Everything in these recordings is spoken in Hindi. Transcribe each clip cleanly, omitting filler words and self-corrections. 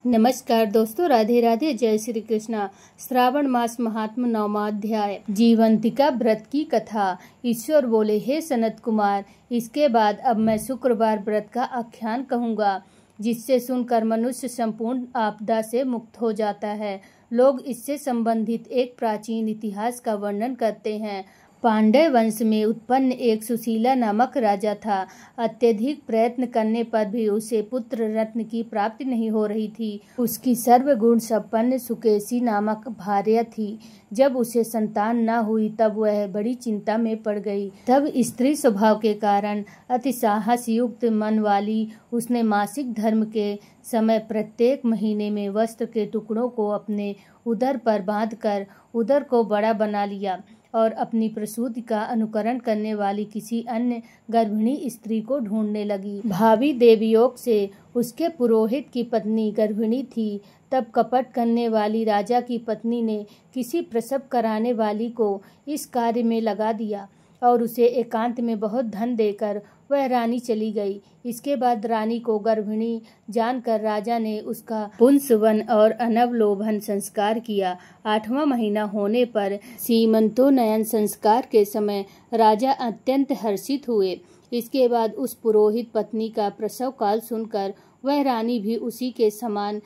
नमस्कार दोस्तों, राधे राधे, जय श्री कृष्णा। श्रावण मास महात्म 9वां अध्याय जीवंतिका व्रत की कथा। ईश्वर बोले, हे सनत कुमार, इसके बाद अब मैं शुक्रवार व्रत का आख्यान कहूँगा, जिससे सुनकर मनुष्य संपूर्ण आपदा से मुक्त हो जाता है। लोग इससे संबंधित एक प्राचीन इतिहास का वर्णन करते हैं। पांड्य वंश में उत्पन्न एक सुशीला नामक राजा था। अत्यधिक प्रयत्न करने पर भी उसे पुत्र रत्न की प्राप्ति नहीं हो रही थी। उसकी सर्वगुण संपन्न सुकेशी नामक भार्या थी। जब उसे संतान न हुई तब वह बड़ी चिंता में पड़ गई। तब स्त्री स्वभाव के कारण अति साहस युक्त मन वाली उसने मासिक धर्म के समय प्रत्येक महीने में वस्त्र के टुकड़ों को अपने उदर पर बांधकर उदर को बड़ा बना लिया और अपनी प्रसूति का अनुकरण करने वाली किसी अन्य गर्भिणी स्त्री को ढूंढने लगी। भावी देवयोग से उसके पुरोहित की पत्नी गर्भिणी थी। तब कपट करने वाली राजा की पत्नी ने किसी प्रसव कराने वाली को इस कार्य में लगा दिया और उसे एकांत में बहुत धन देकर वह रानी चली गई। इसके बाद रानी को गर्भिणी जानकर राजा ने उसका पुंसवन और अनवलोभन संस्कार किया। 8वां महीना होने पर सीमंतोन्नयन संस्कार के समय राजा अत्यंत हर्षित हुए। इसके बाद उस पुरोहित पत्नी का प्रसव काल सुनकर वह रानी भी उसी के समान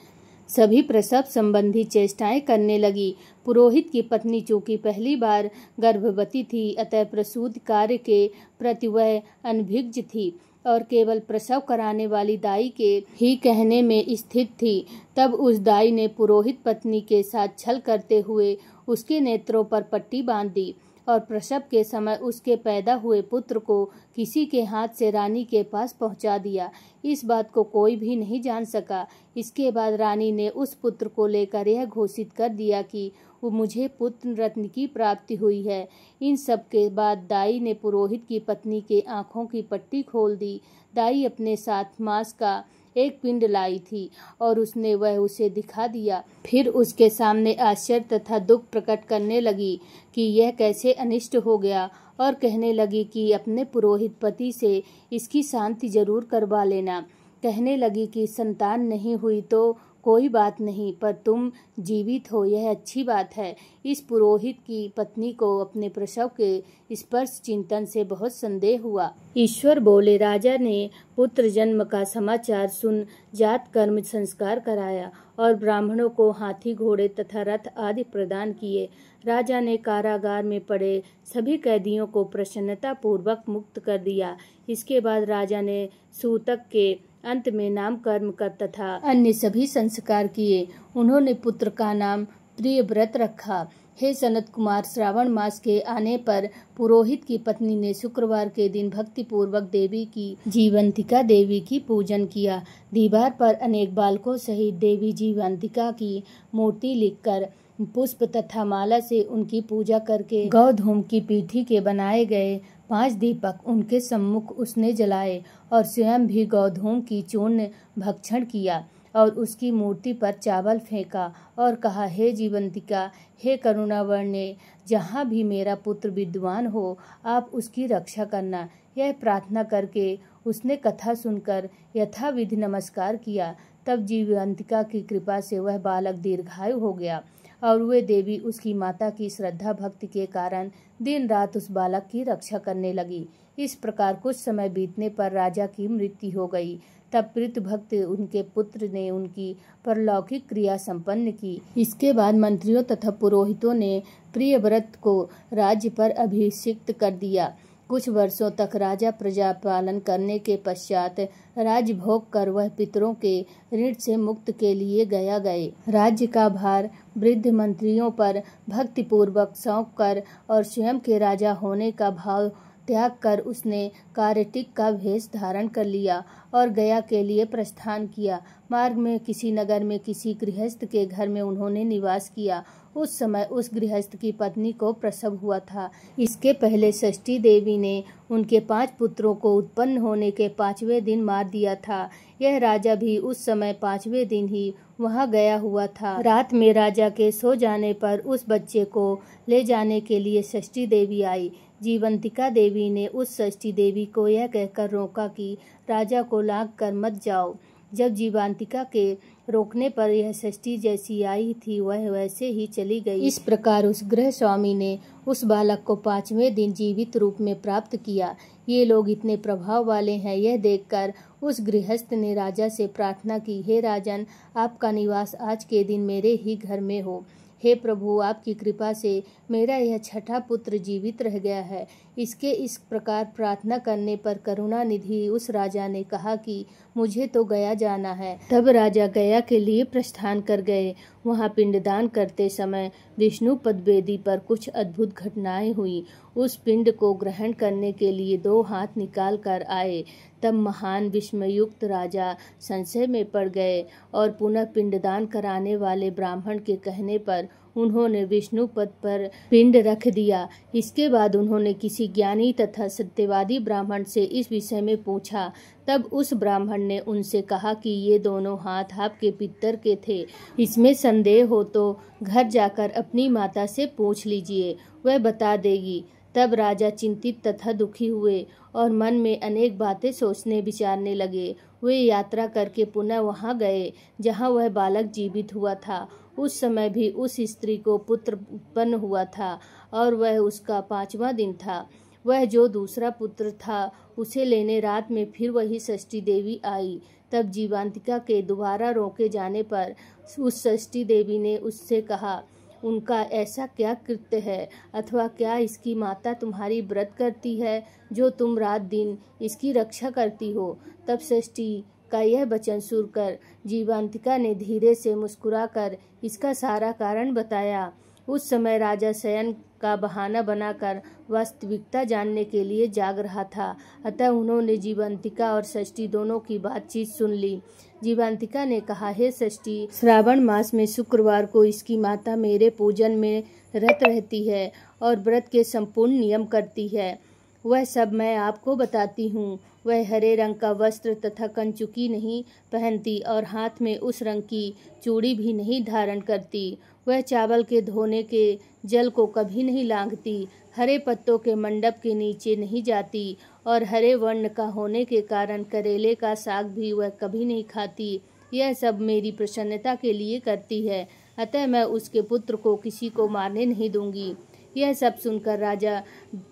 सभी प्रसव संबंधी चेष्टाएं करने लगी। पुरोहित की पत्नी चूंकि पहली बार गर्भवती थी, अतः प्रसूति कार्य के प्रति वह अनभिज्ञ थी और केवल प्रसव कराने वाली दाई के ही कहने में स्थित थी। तब उस दाई ने पुरोहित पत्नी के साथ छल करते हुए उसके नेत्रों पर पट्टी बांध दी और प्रसव के समय उसके पैदा हुए पुत्र को किसी के हाथ से रानी के पास पहुंचा दिया। इस बात को कोई भी नहीं जान सका। इसके बाद रानी ने उस पुत्र को लेकर यह घोषित कर दिया कि वो मुझे पुत्र रत्न की प्राप्ति हुई है। इन सब के बाद दाई ने पुरोहित की पत्नी के आंखों की पट्टी खोल दी। दाई अपने साथ मांस का एक पिंड लाई थी और उसने वह उसे दिखा दिया। फिर उसके सामने आश्चर्य तथा दुख प्रकट करने लगी कि यह कैसे अनिष्ट हो गया और कहने लगी कि अपने पुरोहित पति से इसकी शांति जरूर करवा लेना। कहने लगी कि संतान नहीं हुई तो कोई बात नहीं, पर तुम जीवित हो यह अच्छी बात है। इस पुरोहित की पत्नी को अपने प्रसव के स्पर्श चिंतन से बहुत संदेह हुआ। ईश्वर बोले, राजा ने पुत्र जन्म का समाचार सुन जात कर्म संस्कार कराया और ब्राह्मणों को हाथी घोड़े तथा रथ आदि प्रदान किए। राजा ने कारागार में पड़े सभी कैदियों को प्रसन्नता पूर्वक मुक्त कर दिया। इसके बाद राजा ने सूतक के अंत में नामकर्म कर तथा अन्य सभी संस्कार किए। उन्होंने पुत्र का नाम प्रियव्रत रखा। हे सनत कुमार, श्रावण मास के आने पर पुरोहित की पत्नी ने शुक्रवार के दिन भक्ति पूर्वक देवी की जीवंतिका देवी की पूजन किया। दीवार पर अनेक बालकों सहित देवी जीवंतिका की मूर्ति लिखकर पुष्प तथा माला से उनकी पूजा करके गौधूम की पीठी के बनाए गए 5 दीपक उनके सम्मुख उसने जलाए और स्वयं भी गौधूम की चूर्ण भक्षण किया और उसकी मूर्ति पर चावल फेंका और कहा, हे जीवंतिका, हे करुणावर्णे, जहाँ भी मेरा पुत्र विद्वान हो आप उसकी रक्षा करना। यह प्रार्थना करके उसने कथा सुनकर यथाविधि नमस्कार किया। तब जीवंतिका की कृपा से वह बालक दीर्घायु हो गया और वे देवी उसकी माता की श्रद्धा भक्ति के कारण दिन रात उस बालक की रक्षा करने लगी। इस प्रकार कुछ समय बीतने पर राजा की मृत्यु हो गई। तब प्रीत भक्त उनके पुत्र ने उनकी परलौकिक क्रिया संपन्न की। इसके बाद मंत्रियों तथा पुरोहितों ने प्रियव्रत को राज्य पर अभिषिक्त कर दिया। कुछ वर्षों तक राजा प्रजा पालन करने के पश्चात राज्य भोग कर वह पितरों के ऋण से मुक्त के लिए गए। राज्य का भार वृद्ध मंत्रियों पर भक्ति पूर्वक सौंप कर और स्वयं के राजा होने का भाव त्याग कर उसने कार्यटिक का भेष धारण कर लिया और गया के लिए प्रस्थान किया। मार्ग में किसी नगर में किसी गृहस्थ के घर में उन्होंने निवास किया। उस समय उस गृहस्थ की पत्नी को प्रसव हुआ था। इसके पहले षष्ठी देवी ने उनके 5 पुत्रों को उत्पन्न होने के 5वें दिन मार दिया था। यह राजा भी उस समय 5वें दिन ही वहां गया हुआ था। रात में राजा के सो जाने पर उस बच्चे को ले जाने के लिए षष्ठी देवी आई। जीवंतिका देवी ने उस षष्ठी देवी को यह कहकर रोका कि राजा को लांघ कर मत जाओ। जब जीवंतिका के रोकने पर यह षष्ठी जैसी आई थी वह वैसे ही चली गई। इस प्रकार उस गृह स्वामी ने उस बालक को 5वें दिन जीवित रूप में प्राप्त किया। ये लोग इतने प्रभाव वाले हैं, यह देखकर उस गृहस्थ ने राजा से प्रार्थना की, हे राजन, आपका निवास आज के दिन मेरे ही घर में हो। हे प्रभु, आपकी कृपा से मेरा यह छठा पुत्र जीवित रह गया है। इसके इस प्रकार प्रार्थना करने पर करुणानिधि उस राजा ने कहा कि मुझे तो गया जाना है। तब राजा गया के लिए प्रस्थान कर गए। वहाँ पिंडदान करते समय विष्णुपद वेदी पर कुछ अद्भुत घटनाएं हुई। उस पिंड को ग्रहण करने के लिए 2 हाथ निकाल कर आए। तब महान विस्मयुक्त राजा संशय में पड़ गए और पुनः पिंडदान कराने वाले ब्राह्मण के कहने पर उन्होंने विष्णु पद पर पिंड रख दिया। इसके बाद उन्होंने किसी ज्ञानी तथा सत्यवादी ब्राह्मण से इस विषय में पूछा। तब उस ब्राह्मण ने उनसे कहा कि ये दोनों हाथ आपके पितर के थे। इसमें संदेह हो तो घर जाकर अपनी माता से पूछ लीजिए, वह बता देगी। तब राजा चिंतित तथा दुखी हुए और मन में अनेक बातें सोचने विचारने लगे। वे यात्रा करके पुनः वहां गए जहां वह बालक जीवित हुआ था। उस समय भी उस स्त्री को पुत्र उत्पन्न हुआ था और वह उसका 5वां दिन था। वह जो दूसरा पुत्र था उसे लेने रात में फिर वही षष्ठी देवी आई। तब जीवांतिका के दोबारा रोके जाने पर उस षष्ठी देवी ने उससे कहा, उनका ऐसा क्या कृत्य है अथवा क्या इसकी माता तुम्हारी व्रत करती है जो तुम रात दिन इसकी रक्षा करती हो। तब षष्ठी का यह वचन सुनकर जीवांतिका ने धीरे से मुस्कुराकर इसका सारा कारण बताया। उस समय राजा शयन का बहाना बनाकर वास्तविकता जानने के लिए जाग रहा था। अतः उन्होंने जीवांतिका और षष्ठी दोनों की बातचीत सुन ली। जीवांतिका ने कहा, हे षष्ठी, श्रावण मास में शुक्रवार को इसकी माता मेरे पूजन में रत रहती है और व्रत के संपूर्ण नियम करती है। वह सब मैं आपको बताती हूँ। वह हरे रंग का वस्त्र तथा कंचुकी नहीं पहनती और हाथ में उस रंग की चूड़ी भी नहीं धारण करती। वह चावल के धोने के जल को कभी नहीं लांघती, हरे पत्तों के मंडप के नीचे नहीं जाती और हरे वर्ण का होने के कारण करेले का साग भी वह कभी नहीं खाती। यह सब मेरी प्रसन्नता के लिए करती है, अतः मैं उसके पुत्र को किसी को मारने नहीं दूंगी। यह सब सुनकर राजा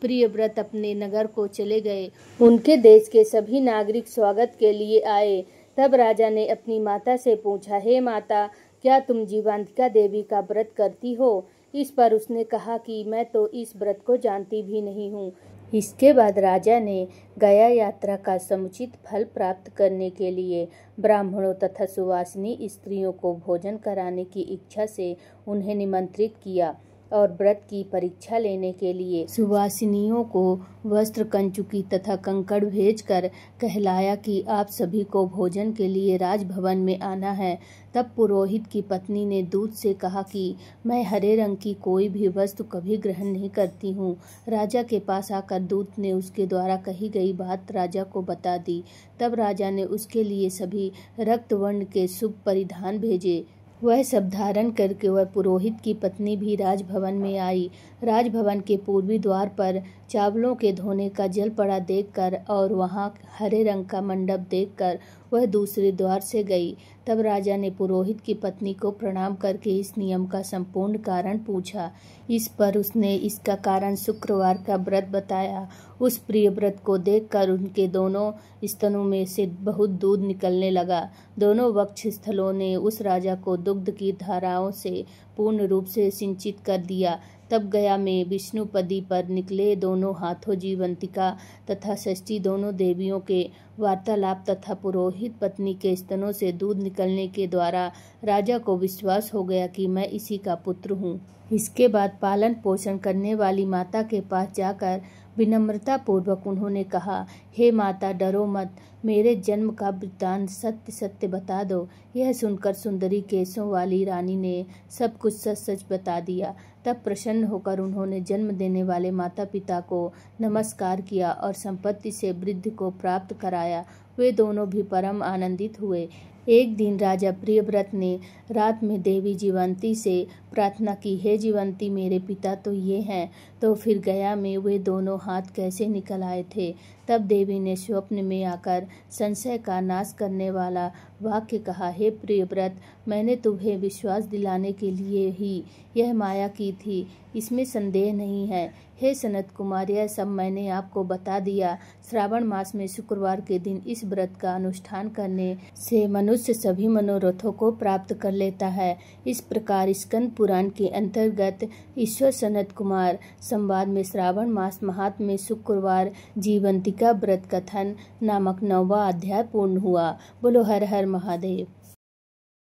प्रियव्रत अपने नगर को चले गए। उनके देश के सभी नागरिक स्वागत के लिए आए। तब राजा ने अपनी माता से पूछा, हे माता, क्या तुम जीवांतिका देवी का व्रत करती हो? इस पर उसने कहा कि मैं तो इस व्रत को जानती भी नहीं हूँ। इसके बाद राजा ने गया यात्रा का समुचित फल प्राप्त करने के लिए ब्राह्मणों तथा सुवासिनी स्त्रियों को भोजन कराने की इच्छा से उन्हें निमंत्रित किया और व्रत की परीक्षा लेने के लिए सुवासिनियों को वस्त्र, कंचुकी तथा कंकड़ भेजकर कहलाया कि आप सभी को भोजन के लिए राजभवन में आना है। तब पुरोहित की पत्नी ने दूत से कहा कि मैं हरे रंग की कोई भी वस्तु कभी ग्रहण नहीं करती हूँ। राजा के पास आकर दूत ने उसके द्वारा कही गई बात राजा को बता दी। तब राजा ने उसके लिए सभी रक्त वर्ण के शुभ परिधान भेजे। वह सब धारण करके वह पुरोहित की पत्नी भी राजभवन में आई। राजभवन के पूर्वी द्वार पर चावलों के धोने का जल पड़ा देखकर और वहाँ हरे रंग का मंडप देखकर वह दूसरे द्वार से गई। तब राजा ने पुरोहित की पत्नी को प्रणाम करके इस नियम का संपूर्ण कारण पूछा। इस पर उसने इसका कारण शुक्रवार का व्रत बताया। उस प्रिय व्रत को देखकर उनके दोनों स्तनों में से बहुत दूध निकलने लगा। दोनों वक्ष स्थलों ने उस राजा को दुग्ध की धाराओं से पूर्ण रूप से सिंचित कर दिया। तब गया में विष्णुपदी पर निकले दोनों हाथों जीवंतिका तथा षष्ठी दोनों देवियों के वार्तालाप तथा पुरोहित पत्नी के स्तनों से दूध निकलने के द्वारा राजा को विश्वास हो गया कि मैं इसी का पुत्र हूँ। इसके बाद पालन पोषण करने वाली माता के पास जाकर विनम्रता पूर्वक उन्होंने कहा, हे माता, डरो मत, मेरे जन्म का वृत्तांत सत्य सत्य बता दो। यह सुनकर सुंदरी केशों वाली रानी ने सब कुछ सच सच बता दिया। तब प्रसन्न होकर उन्होंने जन्म देने वाले माता पिता को नमस्कार किया और संपत्ति से वृद्धि को प्राप्त कराया। वे दोनों भी परम आनंदित हुए। एक दिन राजा प्रियव्रत ने रात में देवी जीवंती से प्रार्थना की, हे जीवंती, मेरे पिता तो ये हैं, तो फिर गया में वे दोनों हाथ कैसे निकल आए थे। तब देवी ने स्वप्न में आकर संशय का नाश करने वाला वाक्य कहा, हे प्रियव्रत, मैंने तुम्हें विश्वास दिलाने के लिए ही यह माया की थी, इसमें संदेह नहीं है। हे सनत कुमार, यह सब मैंने आपको बता दिया। श्रावण मास में शुक्रवार के दिन इस व्रत का अनुष्ठान करने से मनुष्य सभी मनोरथों को प्राप्त कर लेता है। इस प्रकार स्कंद पुराण के अंतर्गत ईश्वर सनत कुमार संवाद में श्रावण मास महात्म्य में शुक्रवार जीवंतिका व्रत कथन नामक 9वां अध्याय पूर्ण हुआ। बोलो हर हर महादेव।